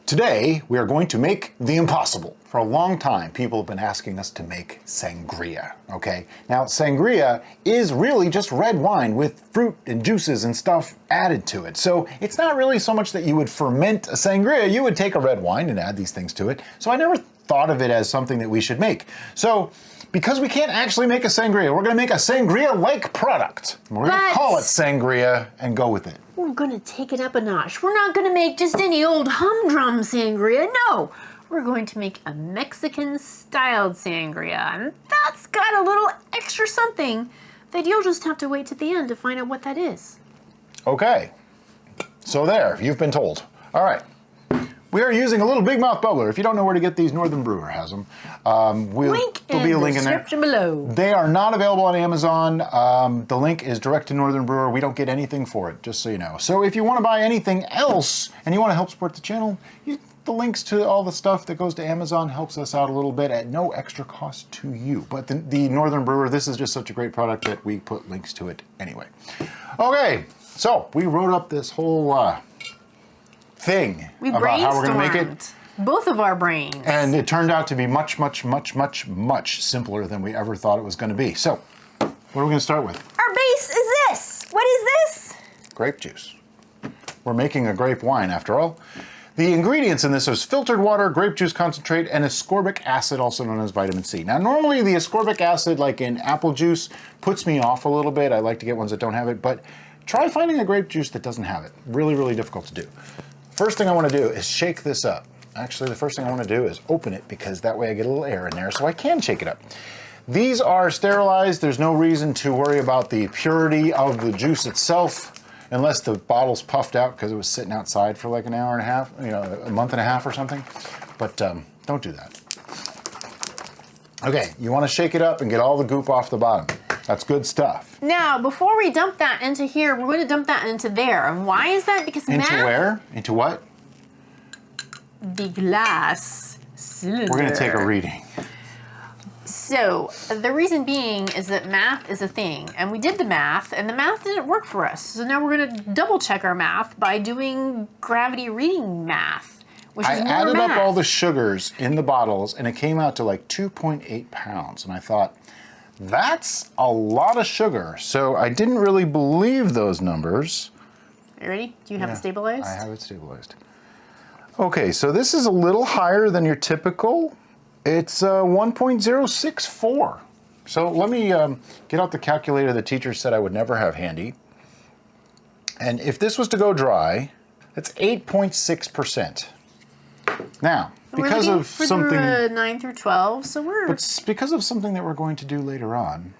Today, we are going to make the impossible. For a long time, people have been asking us to make sangria, okay? Now, sangria is really just red wine with fruit and juices and stuff added to it. So it's not really so much that you would ferment a sangria, you would take a red wine and add these things to it. So I never thought of it as something that we should make. So, because we can't actually make a sangria, we're gonna make a sangria-like product. We're gonna call it sangria and go with it. We're gonna take it up a notch. We're not gonna make just any old humdrum sangria, no. We're going to make a Mexican-styled sangria, and that's got a little extra something that you'll just have to wait to the end to find out what that is. Okay, so there, you've been told. All right. We are using a little Big Mouth bubbler. If you don't know where to get these, Northern Brewer has them. There'll be a link in there. Description below. They are not available on Amazon. The link is direct to Northern Brewer. We don't get anything for it, just so you know. So if you want to buy anything else and you want to help support the channel, the links to all the stuff that goes to Amazon helps us out a little bit at no extra cost to you. But the Northern Brewer, this is just such a great product that we put links to it anyway. Okay, so we wrote up this whole thing about how we're going to make it. Both of our brains. And it turned out to be much, much, much, much, much simpler than we ever thought it was going to be. So, what are we going to start with? Our base is this. What is this? Grape juice. We're making a grape wine, after all. The ingredients in this is filtered water, grape juice concentrate, and ascorbic acid, also known as vitamin C. Now, normally the ascorbic acid, like in apple juice, puts me off a little bit. I like to get ones that don't have it, but try finding a grape juice that doesn't have it. Really, really difficult to do. First thing I want to do is shake this up. Actually, the first thing I want to do is open it because that way I get a little air in there so I can shake it up. These are sterilized. There's no reason to worry about the purity of the juice itself unless the bottle's puffed out because it was sitting outside for like an hour and a half, you know, a month and a half or something. But don't do that. Okay, you want to shake it up and get all the goop off the bottom. That's good stuff. Now, before we dump that into here, we're going to dump that into there. And why is that? Because into where? Into what? The glass cylinder. We're going to take a reading. So, the reason being is that math is a thing. And we did the math, and the math didn't work for us. So now we're going to double check our math by doing gravity reading math, which is more added math. up all the sugars in the bottles, and it came out to like 2.8 pounds. And I thought, that's a lot of sugar. So I didn't really believe those numbers. Are you ready? Do you have it stabilized? I have it stabilized. Okay, so this is a little higher than your typical. It's 1.064. So let me get out the calculator the teacher said I would never have handy. And if this was to go dry, that's 8.6%. Now, because of something 9 through 12, so But because of something that we're going to do later on,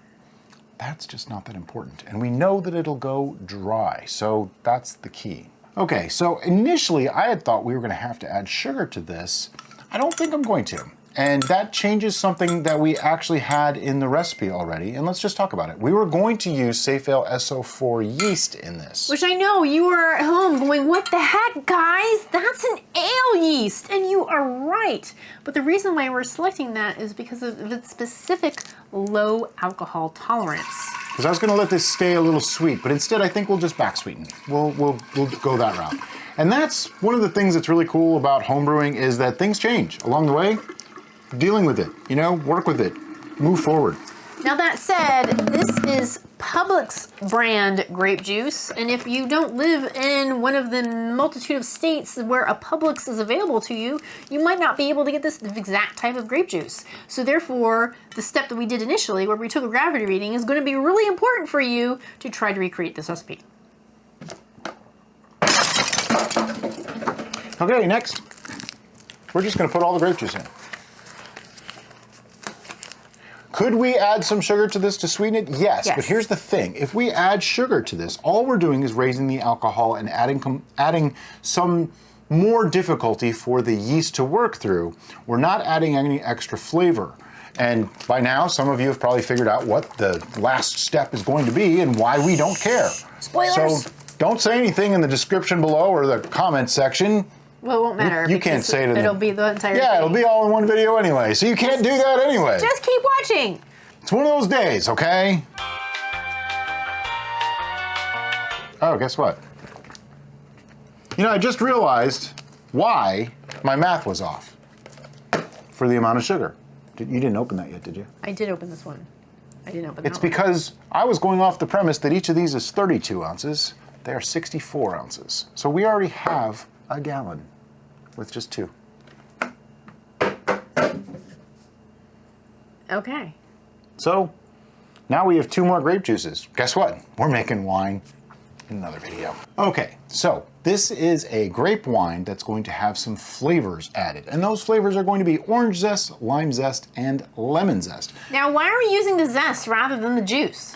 that's just not that important. And we know that it'll go dry, so that's the key. Okay, so initially I had thought we were going to have to add sugar to this. I don't think I'm going to. And that changes something that we actually had in the recipe already, and let's just talk about it. We were going to use Safe Ale SO4 yeast in this. Which I know you were at home going, what the heck, guys? That's an ale yeast, and you are right. But the reason why we're selecting that is because of its specific low alcohol tolerance. Because I was going to let this stay a little sweet, but instead I think we'll just back sweeten. We'll go that route. And that's one of the things that's really cool about homebrewing is that things change along the way. Dealing with it, you know, work with it, move forward. Now that said, this is Publix brand grape juice, and if you don't live in one of the multitude of states where a Publix is available to you, you might not be able to get this exact type of grape juice. So therefore, the step that we did initially, where we took a gravity reading, is going to be really important for you to try to recreate this recipe. Okay, next, we're just going to put all the grape juice in. Could we add some sugar to this to sweeten it? Yes, but here's the thing. If we add sugar to this, all we're doing is raising the alcohol and adding some more difficulty for the yeast to work through. We're not adding any extra flavor. And by now, some of you have probably figured out what the last step is going to be and why we don't care. Spoilers! So don't say anything in the description below or the comment section. Well, it won't matter. You can't say it. It'll be the entire thing. Yeah, it'll be all in one video anyway, so you can't do that anyway. Just keep watching. It's one of those days, okay? Oh, guess what? You know, I just realized why my math was off for the amount of sugar. You didn't open that yet, did you? I did open this one. I didn't open that It's one. because I was going off the premise that each of these is 32 ounces. They are 64 ounces. So we already have a gallon with just 2. Okay. So now we have 2 more grape juices. Guess what? We're making wine in another video. Okay, so this is a grape wine that's going to have some flavors added. And those flavors are going to be orange zest, lime zest, and lemon zest. Now, why are we using the zest rather than the juice?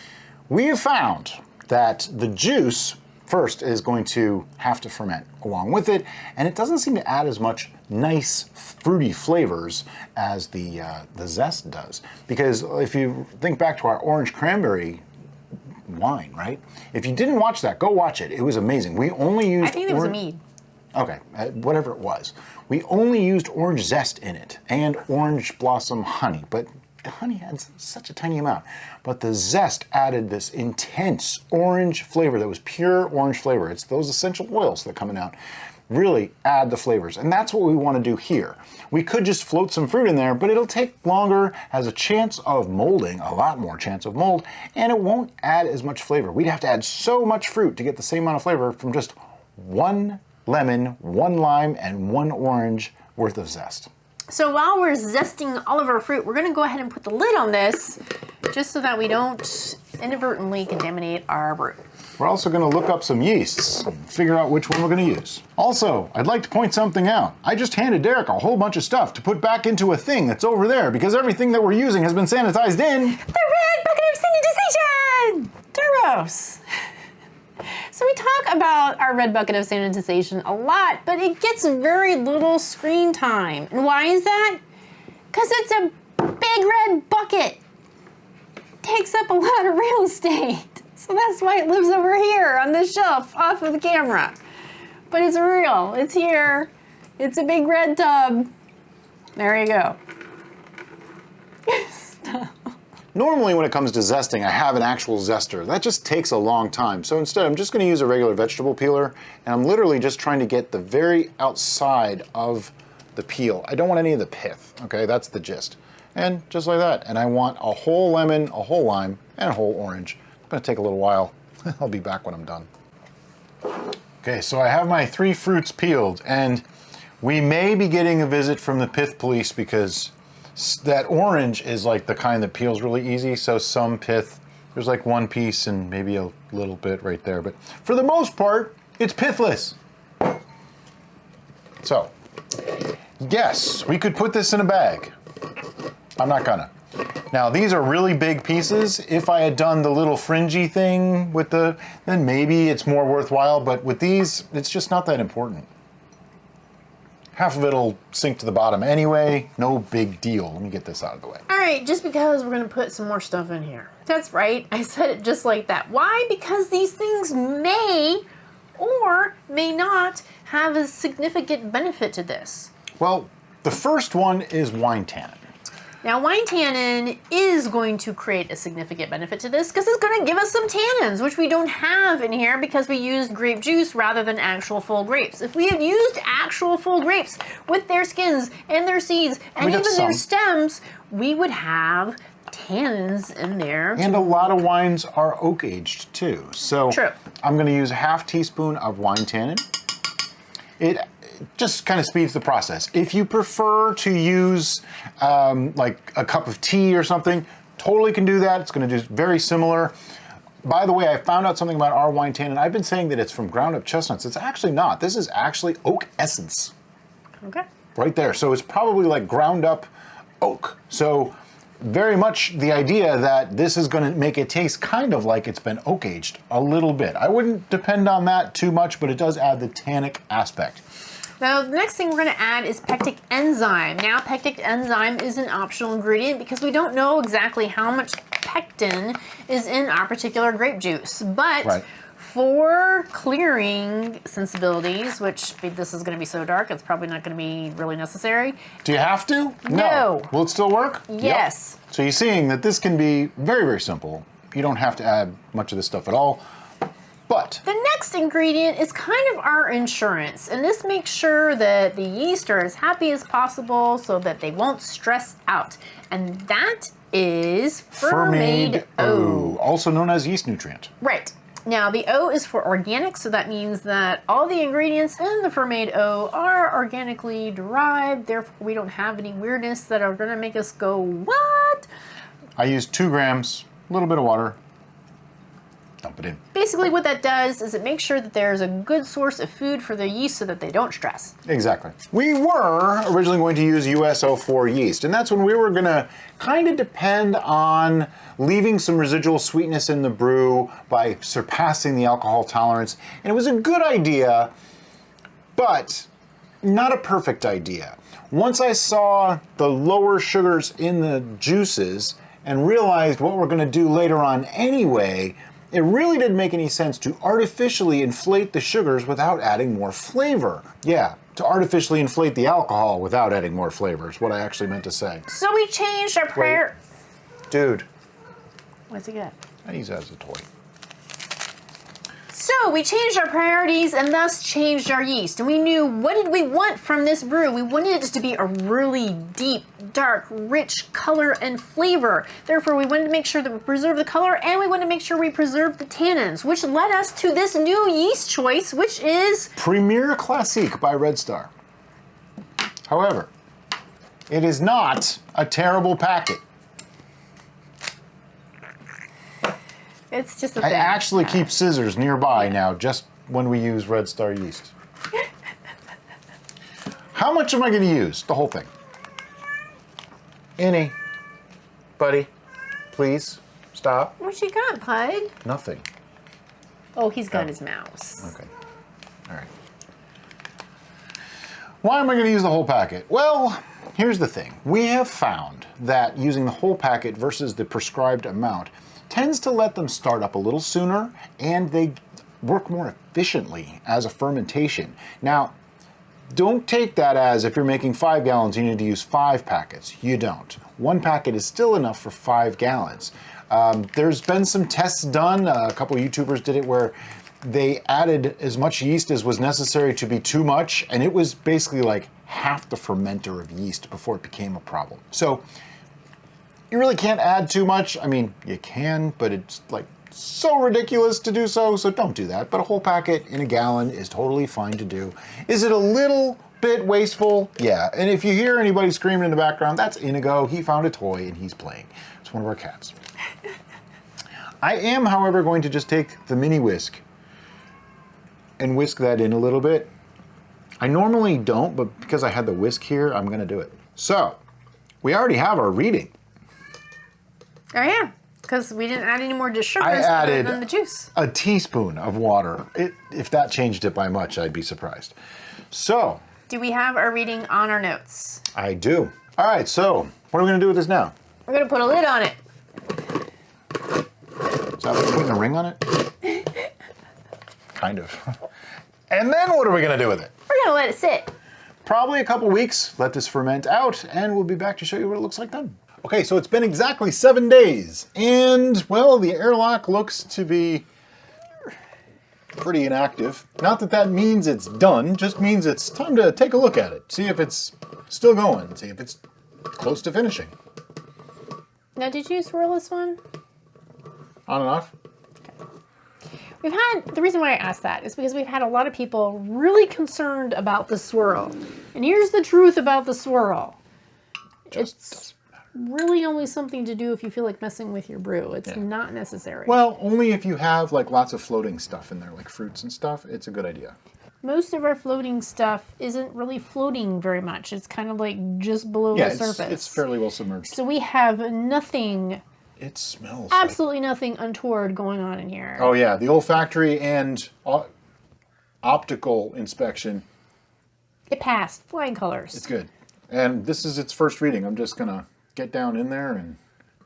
We have found that the juice first is going to have to ferment along with it, and it doesn't seem to add as much nice fruity flavors as the zest does. Because if you think back to our orange cranberry wine, right? If you didn't watch that, go watch it. It was amazing. We only used I think it was a mead. Okay, whatever it was. We only used orange zest in it and orange blossom honey, but the honey had such a tiny amount. But the zest added this intense orange flavor that was pure orange flavor. It's those essential oils that are coming out really add the flavors. And that's what we want to do here. We could just float some fruit in there, but it'll take longer, has a chance of molding, a lot more chance of mold, and it won't add as much flavor. We'd have to add so much fruit to get the same amount of flavor from just 1 lemon, 1 lime, and 1 orange worth of zest. So while we're zesting all of our fruit, we're gonna go ahead and put the lid on this just so that we don't inadvertently contaminate our brew. We're also gonna look up some yeasts and figure out which one we're gonna use. Also, I'd like to point something out. I just handed Derek a whole bunch of stuff to put back into a thing that's over there because everything that we're using has been sanitized in The red bucket of sanitization! Turbos! So we talk about our red bucket of sanitization a lot, but it gets very little screen time. And why is that? Because it's a big red bucket. Takes up a lot of real estate. So that's why it lives over here on the shelf off of the camera. But it's real, it's here. It's a big red tub. There you go. Normally when it comes to zesting, I have an actual zester. That just takes a long time. So instead, I'm just gonna use a regular vegetable peeler, and I'm literally just trying to get the very outside of the peel. I don't want any of the pith, okay? That's the gist. And just like that. And I want a whole lemon, a whole lime, and a whole orange. It's gonna take a little while. I'll be back when I'm done. Okay, so I have my 3 fruits peeled, and we may be getting a visit from the pith police because that orange is like the kind that peels really easy, so some pith, there's like 1 piece and maybe a little bit right there, but for the most part, it's pithless. So, yes, we could put this in a bag. I'm not gonna. Now, these are really big pieces. If I had done the little fringy thing with then maybe it's more worthwhile, but with these, it's just not that important. Half of it'll sink to the bottom anyway, no big deal. Let me get this out of the way. All right, just because we're gonna put some more stuff in here. That's right, I said it just like that. Why? Because these things may or may not have a significant benefit to this. Well, the first one is wine tannin. Now, wine tannin is going to create a significant benefit to this because it's going to give us some tannins, which we don't have in here because we used grape juice rather than actual full grapes. If we had used actual full grapes with their skins and their seeds and even their stems, we would have tannins in there. And a lot of wines are oak aged too. So True. I'm going to use a ½ teaspoon of wine tannin. It just kind of speeds the process. If you prefer to use like a cup of tea or something, totally can do that. It's going to do very similar. By the way, I found out something about our wine tannin. I've been saying that it's from ground up chestnuts. It's actually not. This is actually oak essence. Okay. Right there. So it's probably like ground up oak. So very much the idea that this is going to make it taste kind of like it's been oak aged a little bit. I wouldn't depend on that too much, but it does add the tannic aspect. Now, the next thing we're going to add is pectic enzyme. Now, pectic enzyme is an optional ingredient because we don't know exactly how much pectin is in our particular grape juice. But for clearing sensibilities, which this is going to be so dark, it's probably not going to be really necessary. Do you have to? No. Will it still work? Yes. Yep. So you're seeing that this can be very, very simple. You don't have to add much of this stuff at all. But the next ingredient is kind of our insurance, and this makes sure that the yeast are as happy as possible so that they won't stress out. And that is Fermented O. also known as yeast nutrient. Right. Now, the O is for organic, so that means that all the ingredients in the Fermented O are organically derived. Therefore, we don't have any weirdness that are going to make us go, what? I use 2 grams, a little bit of water, dump it in. Basically, what that does is it makes sure that there's a good source of food for the yeast so that they don't stress. Exactly. We were originally going to use US-04 yeast, and that's when we were going to kind of depend on leaving some residual sweetness in the brew by surpassing the alcohol tolerance. And it was a good idea, but not a perfect idea. Once I saw the lower sugars in the juices and realized what we're going to do later on anyway, it really didn't make any sense to artificially inflate the sugars without adding more flavor. Yeah, to artificially inflate the alcohol without adding more flavor is what I actually meant to say. So we changed our prayer. Dude, What's it get? I use that as a toy. So we changed our priorities and thus changed our yeast. And we knew, what did we want from this brew? We wanted it to be a really deep, dark, rich color and flavor. Therefore, we wanted to make sure that we preserve the color and we wanted to make sure we preserve the tannins, which led us to this new yeast choice, which is Premier Classique by Red Star. However, it is not a terrible packet. It's just a I thing. actually keep scissors nearby now, just when we use Red Star yeast. How much am I going to use? The whole thing. Any. Buddy, please, stop. What you got, Pud? Nothing. Oh, he's got Oh. his mouse. Okay. All right. Why am I going to use the whole packet? Well, here's the thing. We have found that using the whole packet versus the prescribed amount tends to let them start up a little sooner, and they work more efficiently as a fermentation. Now, don't take that as if you're making 5 gallons, you need to use 5 packets. You don't. 1 packet is still enough for 5 gallons. There's been some tests done. A couple of YouTubers did it where they added as much yeast as was necessary to be too much, and it was basically like half the fermenter of yeast before it became a problem. So you really can't add too much. I mean, you can, but it's like so ridiculous to do so don't do that. But a whole packet in a gallon is totally fine to do. Is it a little bit wasteful? Yeah, and if you hear anybody screaming in the background, that's Inigo. He found a toy and he's playing. It's one of our cats. I am, however, going to just take the mini whisk and whisk that in a little bit. I normally don't, but because I had the whisk here, I'm gonna do it. So, we already have our reading. Oh yeah, because we didn't add any more sugars I added than the juice. a teaspoon of water. If that changed it by much, I'd be surprised. So, Do we have our reading on our notes? I do. All right, so what are we gonna do with this now? We're gonna put a lid on it. Is that putting a ring on it? Kind of. And then what are we gonna do with it? We're gonna let it sit. Probably a couple weeks, let this ferment out, and we'll be back to show you what it looks like then. Okay, so it's been exactly 7 days, and, well, the airlock looks to be pretty inactive. Not that that means it's done, just means it's time to take a look at it, see if it's still going, see if it's close to finishing. Now, did you swirl this one? On and off. The reason why I asked that is because we've had a lot of people really concerned about the swirl. And here's the truth about the swirl. It's really only something to do if you feel like messing with your brew. It's not necessary. Well, only if you have like lots of floating stuff in there, like fruits and stuff, it's a good idea. Most of our floating stuff isn't really floating very much. It's kind of like just below the surface. It's fairly well submerged. So we have nothing, It smells absolutely nothing untoward going on in here. Oh yeah, the olfactory and optical inspection. It passed, flying colors. It's good. And this is its first reading. I'm just gonna get down in there and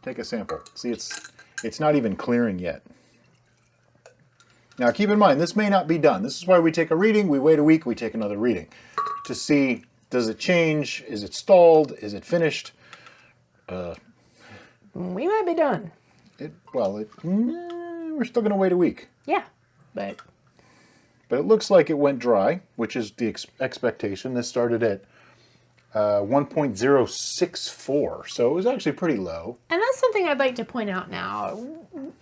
take a sample. See, it's not even clearing yet. Now keep in mind, this may not be done. This is why we take a reading, we wait a week, we take another reading. To see, does it change? Is it stalled? Is it finished? We might be done. We're still gonna wait a week. Yeah. but it looks like it went dry, which is the expectation. This started at 1.064, so it was actually pretty low. And that's something I'd like to point out now.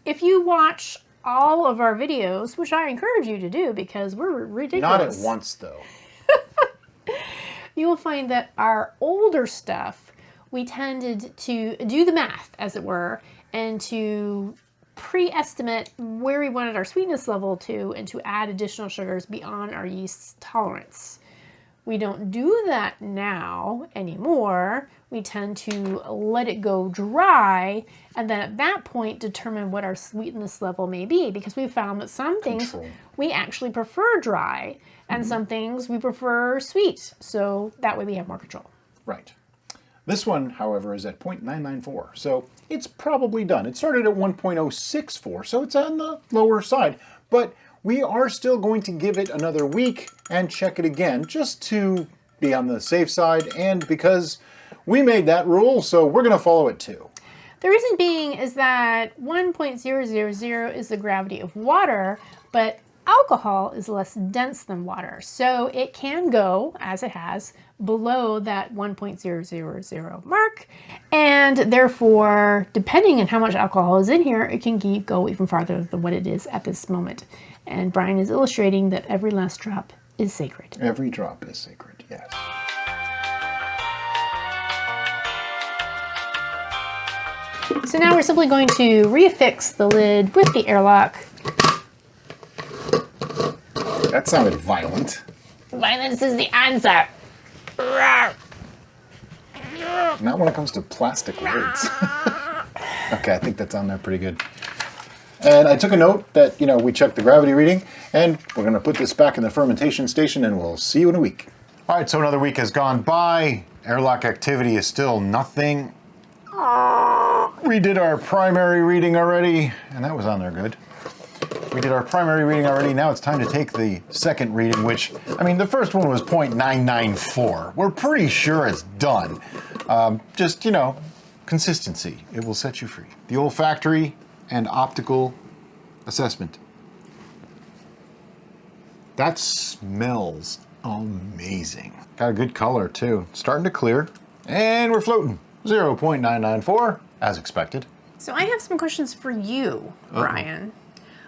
If you watch all of our videos, which I encourage you to do because we're ridiculous. Not at once, though. You will find that our older stuff, we tended to do the math, as it were, and to pre-estimate where we wanted our sweetness level to, and to add additional sugars beyond our yeast's tolerance. We don't do that now anymore. We tend to let it go dry, and then at that point determine what our sweetness level may be, because we found that some things we actually prefer dry, and some things we prefer sweet. So that way we have more control. Right. This one, however, is at 0.994, so it's probably done. It started at 1.064, so it's on the lower side, but we are still going to give it another week and check it again, just to be on the safe side, and because we made that rule, so we're going to follow it too. The reason being is that 1.000 is the gravity of water, but alcohol is less dense than water, so it can go, as it has, below that 1.000 mark, and therefore, depending on how much alcohol is in here, it can go even farther than what it is at this moment. And Brian is illustrating that every last drop is sacred. Every drop is sacred, yes. So now we're simply going to reaffix the lid with the airlock. That sounded violent. Violence is the answer. Not when it comes to plastic lids. Okay, I think that's on there pretty good. And I took a note that, we checked the gravity reading, and we're going to put this back in the fermentation station, and we'll see you in a week. All right, so another week has gone by. Airlock activity is still nothing. We did our primary reading already, and that was on there good. We did our primary reading already. Now it's time to take the second reading, which, the first one was 0.994. We're pretty sure it's done. Just, consistency. It will set you free. The olfactory and optical assessment. That smells amazing. Got a good color too. Starting to clear. And we're floating. 0.994, as expected. So I have some questions for you, Brian.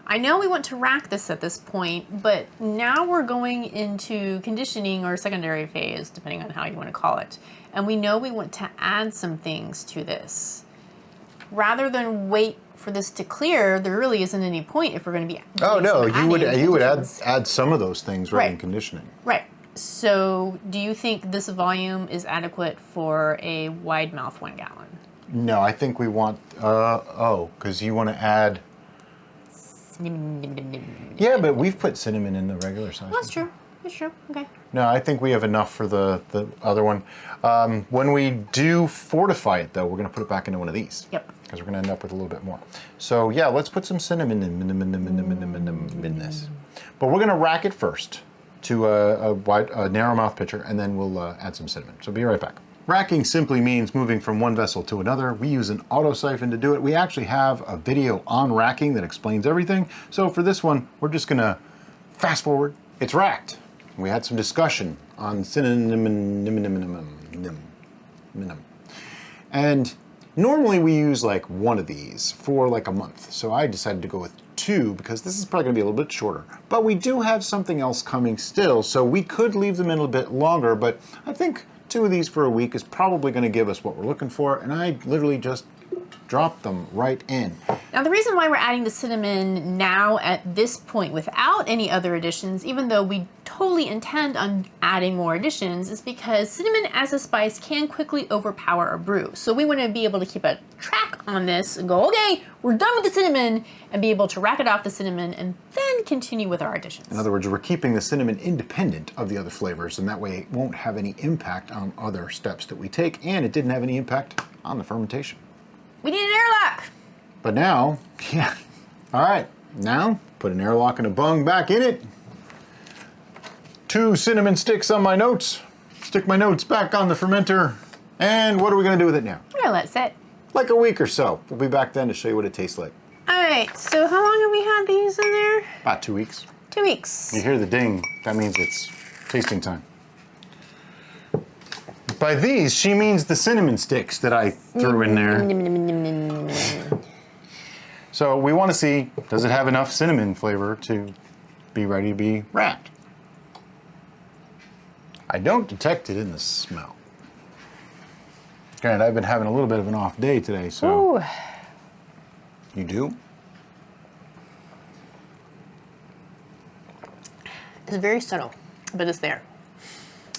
I know we want to rack this at this point, but now we're going into conditioning or secondary phase, depending on how you want to call it. And we know we want to add some things to this. Rather than wait for this to clear, there really isn't any point if we're going to be. Oh no, you would add some of those things right in conditioning. Right. So, do you think this volume is adequate for a wide mouth 1 gallon? No, I think we want. Because you want to add. Yeah, but we've put cinnamon in the regular size. That's true. That's true. Okay. No, I think we have enough for the other one. When we do fortify it, though, we're going to put it back into one of these. Yep. Because we're going to end up with a little bit more. So yeah, let's put some cinnamon in this. But we're going to rack it first to a narrow mouth pitcher, and then we'll add some cinnamon. So be right back. Racking simply means moving from one vessel to another. We use an auto siphon to do it. We actually have a video on racking that explains everything. So for this one, we're just going to fast forward. It's racked. We had some discussion on cinnamon. And normally we use like one of these for like a month. So I decided to go with 2 because this is probably going to be a little bit shorter. But we do have something else coming still, so we could leave them in a bit longer, but I think 2 of these for a week is probably going to give us what we're looking for, and I literally just dropped them right in. Now the reason why we're adding the cinnamon now at this point without any other additions, even though we totally intend on adding more additions, is because cinnamon as a spice can quickly overpower a brew. So we want to be able to keep a track on this and go, okay, we're done with the cinnamon, and be able to rack it off the cinnamon and then continue with our additions. In other words, we're keeping the cinnamon independent of the other flavors, and that way it won't have any impact on other steps that we take, and it didn't have any impact on the fermentation. We need an airlock. But now, yeah. All right, now put an airlock and a bung back in it. 2 cinnamon sticks on my notes. Stick my notes back on the fermenter. And what are we gonna do with it now? We're gonna let it sit. Like a week or so. We'll be back then to show you what it tastes like. All right. right, so how long have we had these in there? About 2 weeks. 2 weeks. You hear the ding, that means it's tasting time. By these, she means the cinnamon sticks that I threw in there. So we want to see, does it have enough cinnamon flavor to be ready to be wrapped? I don't detect it in the smell. Granted, I've been having a little bit of an off day today, so. Ooh. You do? It's very subtle, but it's there.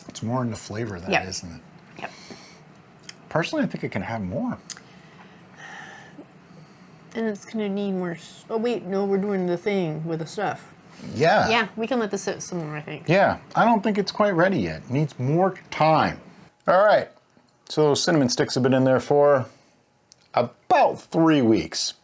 It's more in the flavor than it, isn't it? Yep. Personally, I think it can have more. And it's gonna need more. Oh wait, no, we're doing the thing with the stuff. Yeah. Yeah, we can let this sit some more, I think. Yeah, I don't think it's quite ready yet. It needs more time. All right, so those cinnamon sticks have been in there for about 3 weeks.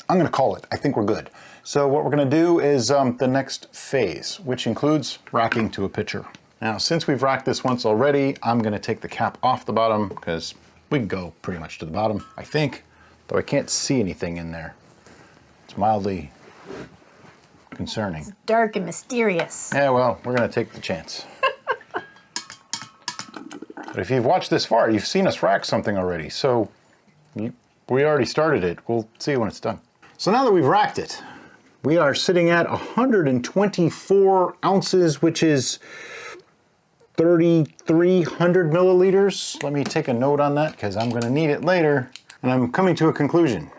I'm gonna call it. I think we're good. So what we're gonna do is the next phase, which includes racking to a pitcher. Now, since we've racked this once already, I'm gonna take the cap off the bottom because we can go pretty much to the bottom, I think, though I can't see anything in there. It's mildly concerning. It's dark and mysterious. Yeah, well, we're gonna take the chance. But if you've watched this far, you've seen us rack something already, so we already started it. We'll see when it's done. So now that we've racked it, we are sitting at 124 ounces, which is 3,300 milliliters. Let me take a note on that because I'm gonna need it later. And I'm coming to a conclusion.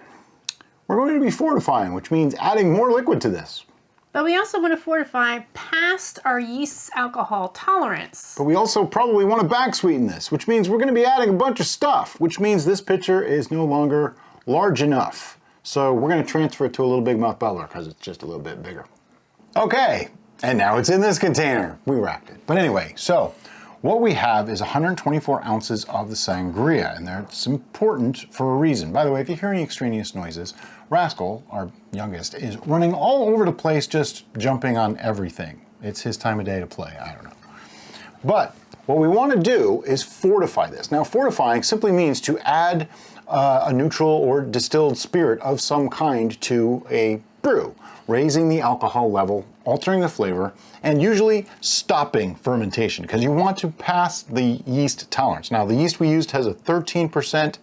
We're going to be fortifying, which means adding more liquid to this. But we also want to fortify past our yeast's alcohol tolerance. But we also probably want to back sweeten this, which means we're going to be adding a bunch of stuff, which means this pitcher is no longer large enough. So we're going to transfer it to a little big mouth bubbler because it's just a little bit bigger. Okay, and now it's in this container. We wrapped it. But anyway, so what we have is 124 ounces of the sangria, and it's important for a reason. By the way, if you hear any extraneous noises, Rascal, our youngest, is running all over the place, just jumping on everything. It's his time of day to play, I don't know. But what we want to do is fortify this. Now, fortifying simply means to add a neutral or distilled spirit of some kind to a brew, raising the alcohol level, altering the flavor, and usually stopping fermentation because you want to pass the yeast tolerance. Now, the yeast we used has a 13%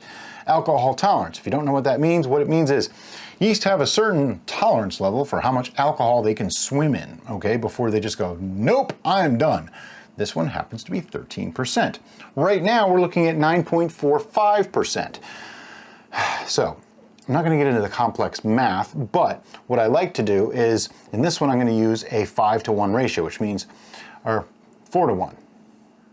alcohol tolerance. If you don't know what that means, what it means is yeast have a certain tolerance level for how much alcohol they can swim in, okay, before they just go, nope, I'm done. This one happens to be 13%. Right now, we're looking at 9.45%. So, I'm not going to get into the complex math, but what I like to do is, in this one, I'm going to use a 5-to-1 ratio, which means, or 4-to-1.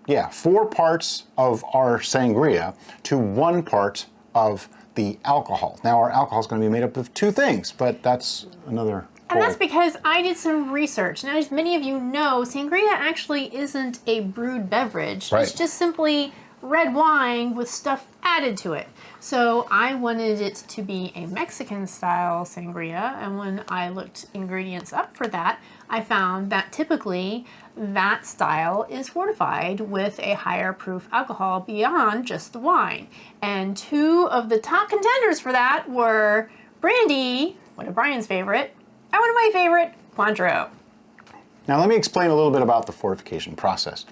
Yeah, 4 parts of our sangria to 1 part of the alcohol. Now, our alcohol is going to be made up of 2 things, but that's another And that's because I did some research. Now, as many of you know, sangria actually isn't a brewed beverage. Right. It's just simply red wine with stuff added to it. So I wanted it to be a Mexican-style sangria, and when I looked ingredients up for that, I found that typically that style is fortified with a higher proof alcohol beyond just the wine. And 2 of the top contenders for that were Brandy, one of Brian's favorite, and one of my favorite, Cointreau. Now let me explain a little bit about the fortification process.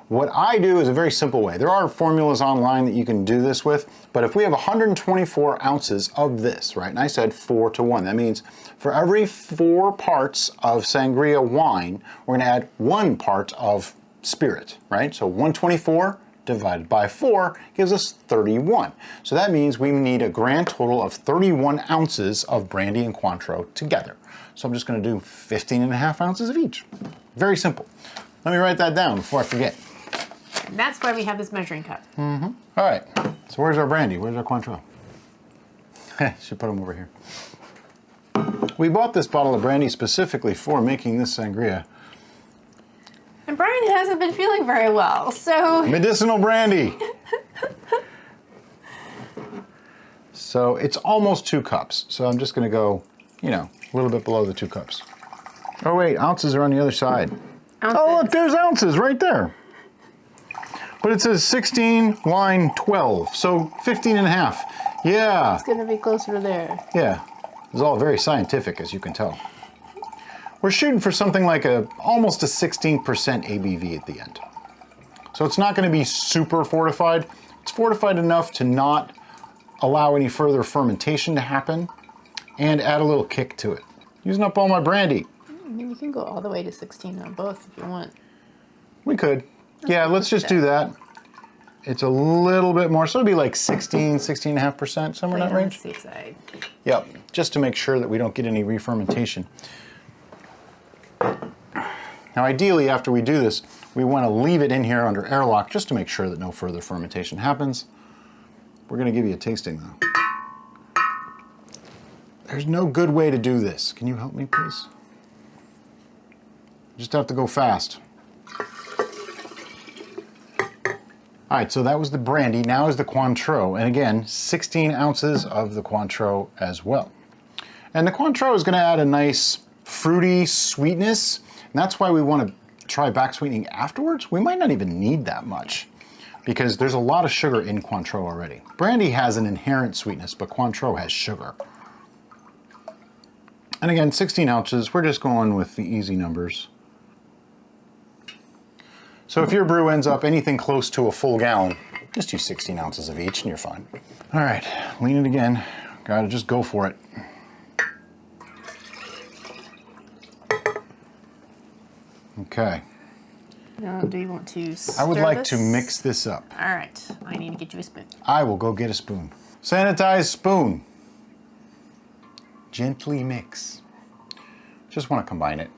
What I do is a very simple way. There are formulas online that you can do this with, but if we have 124 ounces of this, right, and I said 4-to-1, that means for every 4 parts of sangria wine, we're gonna add 1 part of spirit, right? So 124 divided by 4 gives us 31. So that means we need a grand total of 31 ounces of brandy and Cointreau together. So I'm just gonna do 15.5 ounces of each. Very simple. Let me write that down before I forget. And that's why we have this measuring cup. Mm-hmm. All right, so where's our brandy? Where's our Cointreau? Should put them over here. We bought this bottle of brandy specifically for making this sangria. And Brian hasn't been feeling very well, so... Medicinal brandy. So it's almost 2 cups. So I'm just gonna go, you know, a little bit below the 2 cups. Oh wait, ounces are on the other side. Ounces. Oh look, there's ounces right there. But it says 16, line 12, so 15.5. Yeah. It's gonna be closer to there. Yeah. is all very scientific, as you can tell. We're shooting for something like almost a 16% ABV at the end. So it's not going to be super fortified. It's fortified enough to not allow any further fermentation to happen and add a little kick to it. Using up all my brandy. I mean, you can go all the way to 16 on both if you want. We could. Yeah, let's just do that. It's a little bit more, so it'll be like 16.5%, somewhere in that range. Safe side. Yep, just to make sure that we don't get any re-fermentation. Now ideally, after we do this, we want to leave it in here under airlock just to make sure that no further fermentation happens. We're going to give you a tasting though. There's no good way to do this. Can you help me, please? Just have to go fast. All right, so that was the brandy. Now is the Cointreau. And again, 16 ounces of the Cointreau as well. And the Cointreau is going to add a nice fruity sweetness. And that's why we want to try back sweetening afterwards. We might not even need that much because there's a lot of sugar in Cointreau already. Brandy has an inherent sweetness, but Cointreau has sugar. And again, 16 ounces. We're just going with the easy numbers. So if your brew ends up anything close to a full gallon, just use 16 ounces of each and you're fine. All right, lean it again. Gotta just go for it. Okay. Now, do you want to stir I would like this? to mix this up. All right, I need to get you a spoon. I will go get a spoon. Sanitized spoon. Gently mix. Just want to combine it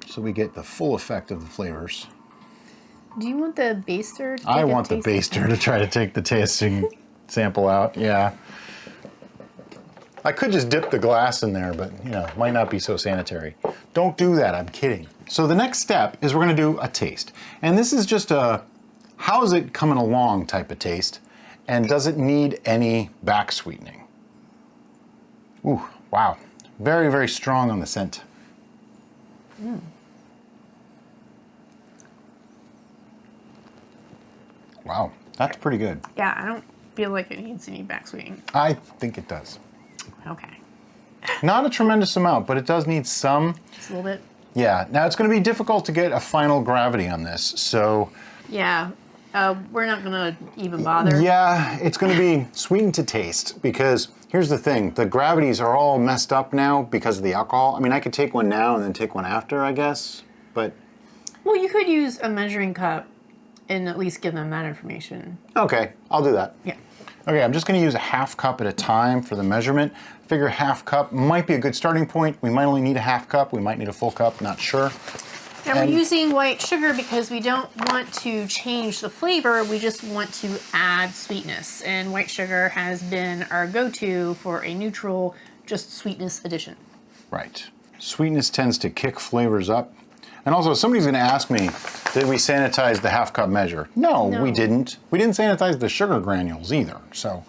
so we get the full effect of the flavors. Do you want the baster to I want the baster to try to take the tasting sample out, yeah. I could just dip the glass in there, but you know, it might not be so sanitary. Don't do that, I'm kidding. So the next step is we're gonna do a taste. And this is just a, how's it coming along type of taste, and does it need any back sweetening? Ooh, wow. Very, very strong on the scent. Mm. Wow, that's pretty good. Yeah, I don't feel like it needs any back sweetening. I think it does. Okay. Not a tremendous amount, but it does need some. Just a little bit. Yeah, now it's going to be difficult to get a final gravity on this, so. Yeah, we're not going to even bother. Yeah, it's going to be sweetened to taste because here's the thing, the gravities are all messed up now because of the alcohol. I mean, I could take one now and then take one after, I guess, but. Well, you could use a measuring cup and at least give them that information. Okay, I'll do that. Yeah. Okay, I'm just going to use a half cup at a time for the measurement. Figure half cup might be a good starting point. We might only need a half cup. We might need a full cup, not sure. And we're using white sugar because we don't want to change the flavor. We just want to add sweetness. And white sugar has been our go-to for a neutral, just sweetness addition. Right. Sweetness tends to kick flavors up. And also, somebody's going to ask me, did we sanitize the half cup measure? No, we didn't. We didn't sanitize the sugar granules either. So,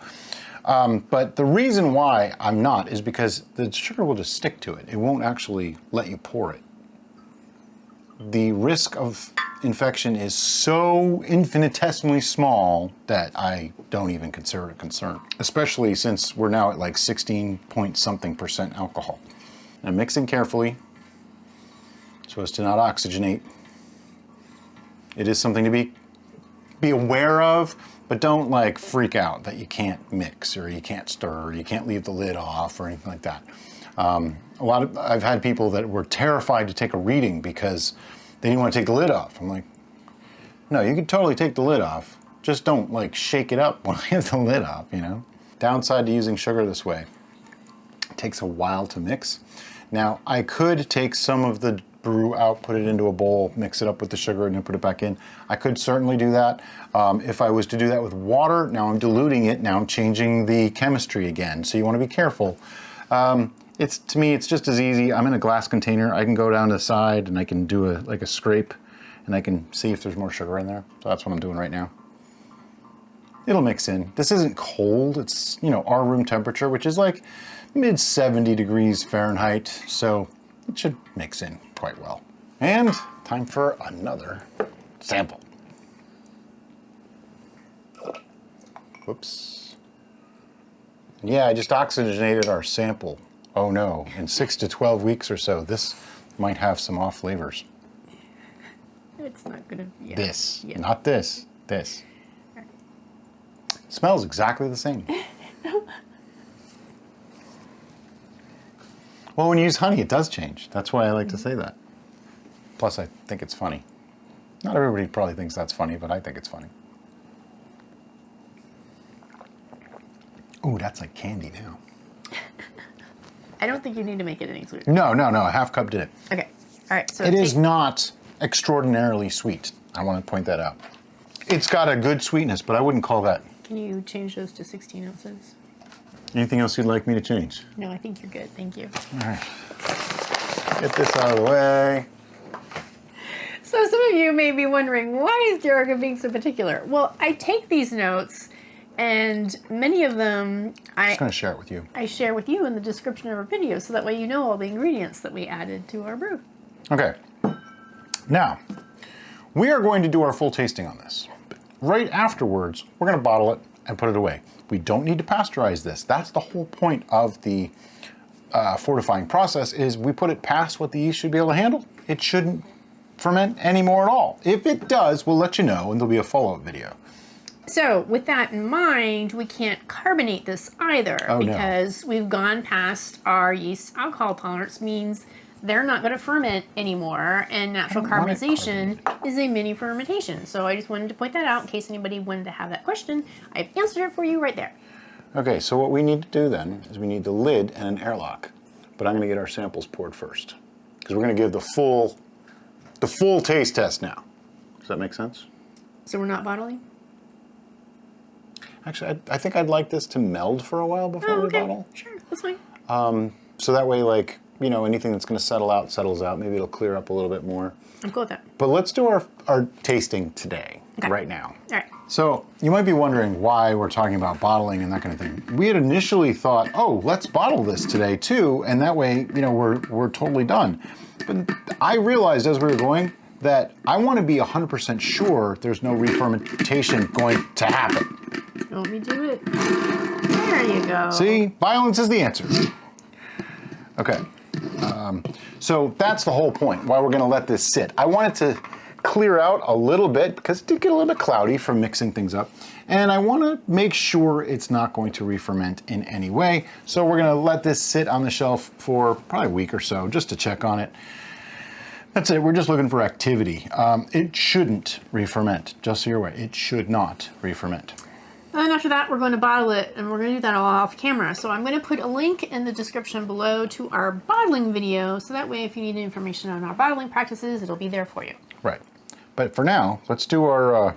but the reason why I'm not is because the sugar will just stick to it. It won't actually let you pour it. The risk of infection is so infinitesimally small that I don't even consider it a concern, especially since we're now at like 16 point something% alcohol. I'm mixing carefully so as to not oxygenate. It is something to be aware of, but don't like freak out that you can't mix or you can't stir or you can't leave the lid off or anything like that. I've had people that were terrified to take a reading because they didn't want to take the lid off. I'm like, no, you can totally take the lid off. Just don't like shake it up when you have the lid off, you know? Downside to using sugar this way, it takes a while to mix. Now, I could take some of the brew out, put it into a bowl, mix it up with the sugar, and then put it back in. I could certainly do that. If I was to do that with water, now I'm diluting it, now I'm changing the chemistry again, so you want to be careful. To me, it's just as easy. I'm in a glass container. I can go down to the side and I can do a scrape and I can see if there's more sugar in there. So that's what I'm doing right now. It'll mix in. This isn't cold. It's, you know, our room temperature, which is like mid 70 degrees Fahrenheit. So it should mix in quite well. And time for another sample. Whoops. Yeah, I just oxygenated our sample oh no, in 6 to 12 weeks or so, this might have some off flavors. It's not gonna be. This, Yeah. not this, this. Smells exactly the same. Well, when you use honey, it does change. That's why I like to say that. Plus, I think it's funny. Not everybody probably thinks that's funny, but I think it's funny. Ooh, that's like candy now. I don't think you need to make it any sweeter. No, a half cup did it. Okay. All right. So It is not extraordinarily sweet. I want to point that out. It's got a good sweetness, but I wouldn't call that. Can you change those to 16 ounces? Anything else you'd like me to change? No, I think you're good. Thank you. All right. Get this out of the way. So some of you may be wondering, why is Deorga being so particular? Well, I take these notes, and many of them I'm just going to share it with you. I share with you in the description of our video, so that way you know all the ingredients that we added to our brew. Okay. Now, we are going to do our full tasting on this. Right afterwards, we're going to bottle it and put it away. We don't need to pasteurize this. That's the whole point of the fortifying process, is we put it past what the yeast should be able to handle. It shouldn't ferment anymore at all. If it does, we'll let you know, and there'll be a follow-up video. So with that in mind, we can't carbonate this either, because we've gone past our yeast alcohol tolerance, means they're not going to ferment anymore, and natural carbonization is a mini fermentation. So I just wanted to point that out in case anybody wanted to have that question. I've answered it for you right there. Okay, so what we need to do then is we need the lid and an airlock. But I'm going to get our samples poured first, because we're going to give the full taste test now. Does that make sense? So we're not bottling? Actually, I think I'd like this to meld for a while before we bottle. Sure, that's fine. So that way, like, you know, anything that's going to settle out, settles out. Maybe it'll clear up a little bit more. I'm cool with that. But let's do our tasting today, right now. All right. So you might be wondering why we're talking about bottling and that kind of thing. We had initially thought, oh, let's bottle this today too, and that way, you know, we're totally done. But I realized as we were going that I want to be 100% sure there's no re-fermentation going to happen. You want me to do it? There you go. See, violence is the answer. Okay. So that's the whole point, why we're going to let this sit. I want it to clear out a little bit, because it did get a little bit cloudy from mixing things up. And I want to make sure it's not going to re-ferment in any way. So we're going to let this sit on the shelf for probably a week or so, just to check on it. That's it. We're just looking for activity. It shouldn't re-ferment, just so you're aware. It should not re-ferment. And after that, we're going to bottle it, and we're going to do that all off camera. So I'm going to put a link in the description below to our bottling video, so that way if you need information on our bottling practices, it'll be there for you. Right. But for now, let's do our,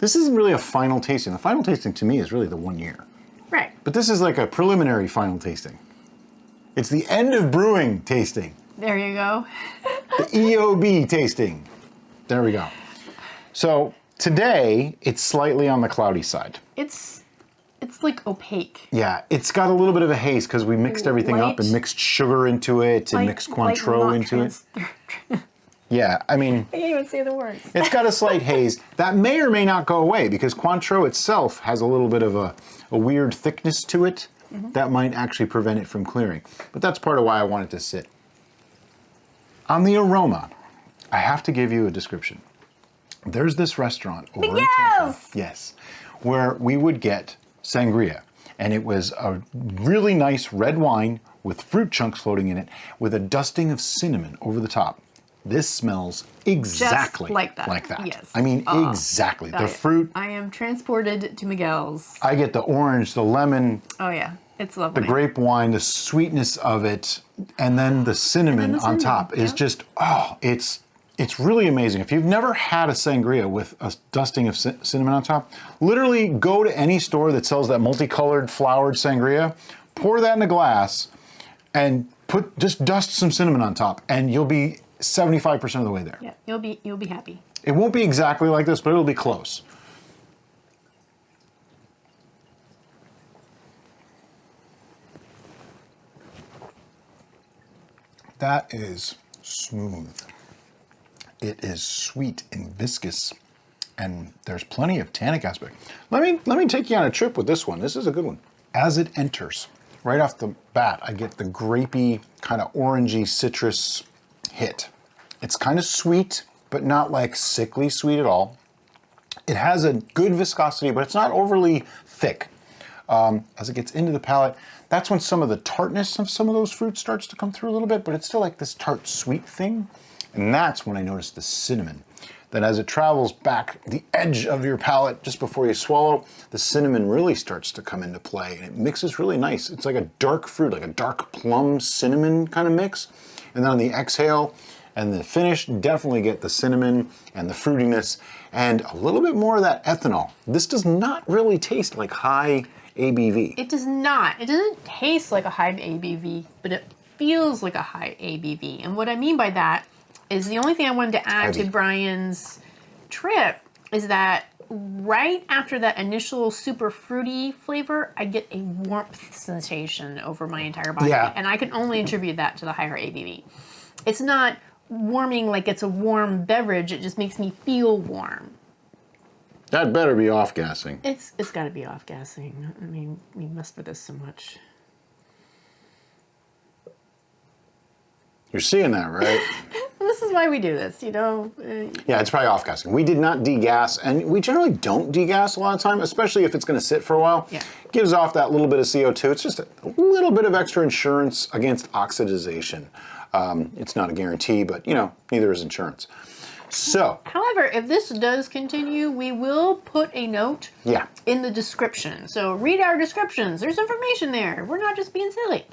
this isn't really a final tasting. The final tasting to me is really the 1 year. Right. But this is like a preliminary final tasting. It's the end of brewing tasting. There you go. The EOB tasting. There we go. So today, it's slightly on the cloudy side. It's like opaque. Yeah, it's got a little bit of a haze because we mixed everything up and mixed sugar into it and mixed Cointreau into it. Yeah, I mean, I can't even say the words. It's got a slight haze. That may or may not go away because Cointreau itself has a little bit of a weird thickness to it that might actually prevent it from clearing. But that's part of why I want it to sit. On the aroma, I have to give you a description. There's this restaurant over in Tampa, yes, where we would get sangria. And it was a really nice red wine with fruit chunks floating in it with a dusting of cinnamon over the top. This smells exactly like that. Yes. I mean, exactly. The fruit. I am transported to Miguel's. I get the orange, the lemon. Oh yeah, it's lovely. The grape wine, the sweetness of it, and then the cinnamon on top is just, oh, it's really amazing. If you've never had a sangria with a dusting of cinnamon on top, literally go to any store that sells that multicolored flowered sangria, pour that in a glass, and just dust some cinnamon on top, and you'll be 75% of the way there. Yeah, you'll be happy. It won't be exactly like this, but it'll be close. That is smooth. It is sweet and viscous, and there's plenty of tannic aspect. Let me take you on a trip with this one. This is a good one. As it enters, right off the bat, I get the grapey, kind of orangey citrus hit. It's kind of sweet, but not like sickly sweet at all. It has a good viscosity, but it's not overly thick. As it gets into the palate, that's when some of the tartness of some of those fruits starts to come through a little bit, but it's still like this tart sweet thing. And that's when I notice the cinnamon. Then as it travels back the edge of your palate just before you swallow, the cinnamon really starts to come into play, and it mixes really nice. It's like a dark fruit, like a dark plum cinnamon kind of mix. And then on the exhale and the finish, definitely get the cinnamon and the fruitiness and a little bit more of that ethanol. This does not really taste like high ABV. It does not. It doesn't taste like a high ABV, but it feels like a high ABV. And what I mean by that is the only thing I wanted to add to Brian's trip is that right after that initial super fruity flavor, I get a warmth sensation over my entire body. Yeah. And I can only attribute that to the higher ABV. It's not warming like it's a warm beverage. It just makes me feel warm. That better be off-gassing. It's got to be off-gassing. I mean, we mess with this so much. You're seeing that, right? This is why we do this, you know? Yeah, it's probably off-gassing. We did not degas, and we generally don't degas a lot of time, especially if it's going to sit for a while. Yeah. Gives off that little bit of CO2. It's just a little bit of extra insurance against oxidization. It's not a guarantee, but, you know, neither is insurance. So. However, if this does continue, we will put a note in the description. So read our descriptions. There's information there. We're not just being silly.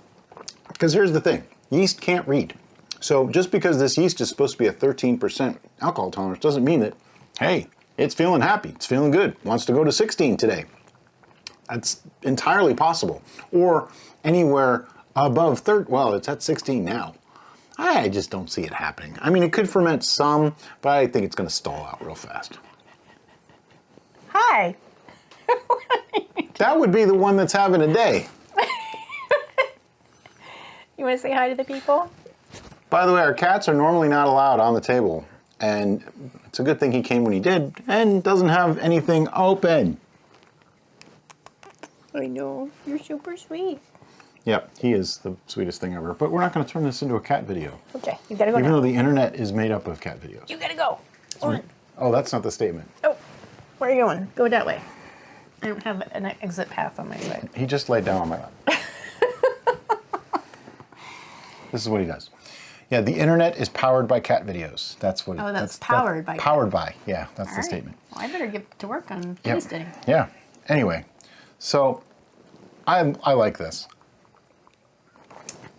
Because here's the thing. Yeast can't read. So just because this yeast is supposed to be a 13% alcohol tolerance doesn't mean that, hey, it's feeling happy, it's feeling good, wants to go to 16 today. That's entirely possible. Or anywhere above 30, well, it's at 16 now. I just don't see it happening. I mean, it could ferment some, but I think it's going to stall out real fast. Hi. That would be the one that's having a day. You want to say hi to the people? By the way, our cats are normally not allowed on the table, and it's a good thing he came when he did, and doesn't have anything open. I know. You're super sweet. Yep, he is the sweetest thing ever. But we're not going to turn this into a cat video. Okay, you gotta go Even now. though the internet is made up of cat videos. You gotta go. Oh, that's not the statement. Oh, where are you going? Go that way. I don't have an exit path on my side. He just laid down on my lap. This is what he does. Yeah, the internet is powered by cat videos. That's what. Oh, that's powered by. Powered by. Yeah, that's All the right. statement. Well, I better get to work on Yep. Yeast Steading. Yeah. Anyway, so I like this.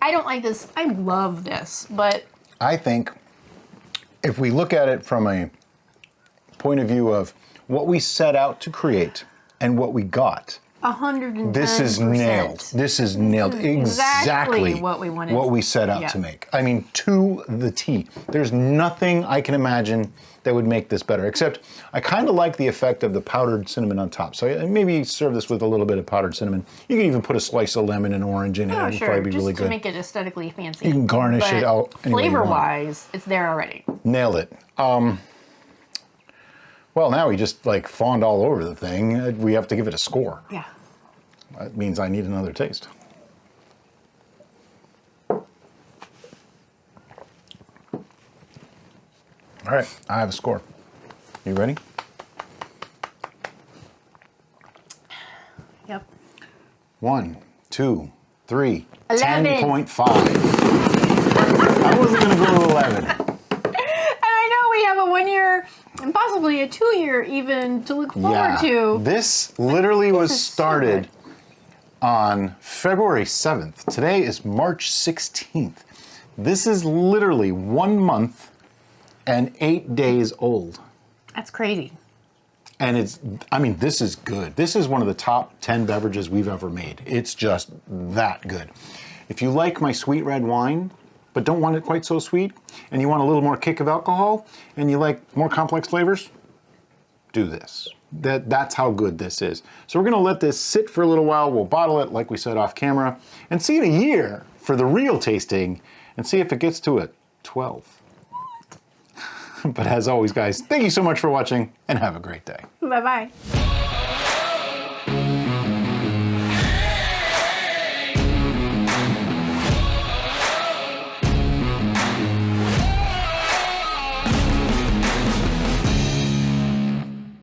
I don't like this. I love this, but I think if we look at it from a point of view of what we set out to create and what we got, 110%. this is nailed. This is nailed. Exactly what we wanted. What we set out to make. I mean, to the T. There's nothing I can imagine that would make this better, except I kind of like the effect of the powdered cinnamon on top. So maybe serve this with a little bit of powdered cinnamon. You can even put a slice of lemon and orange in it. Oh, It would sure. probably be Just really to good. make it aesthetically fancy. You can garnish it out any way you want. Flavor-wise, it's there already. Nailed it. Well, now we just like fawned all over the thing. We have to give it a score. Yeah. That means I need another taste. All right, I have a score. You ready? Yep. 1, 2, 3, 11. 10.5. I wasn't gonna go to 11. And I know we have a 1 year and possibly a 2 year even to look forward to. This literally was is so started good. on February 7th. Today is March 16th. This is literally 1 month and 8 days old. That's crazy. And it's, I mean, this is good. This is one of the top 10 beverages we've ever made. It's just that good. If you like my sweet red wine, but don't want it quite so sweet, and you want a little more kick of alcohol, and you like more complex flavors, do this. That's how good this is. So we're gonna let this sit for a little while. We'll bottle it, like we said, off camera, and see in a year for the real tasting, and see if it gets to a 12. But as always, guys, thank you so much for watching, and have a great day. Bye-bye.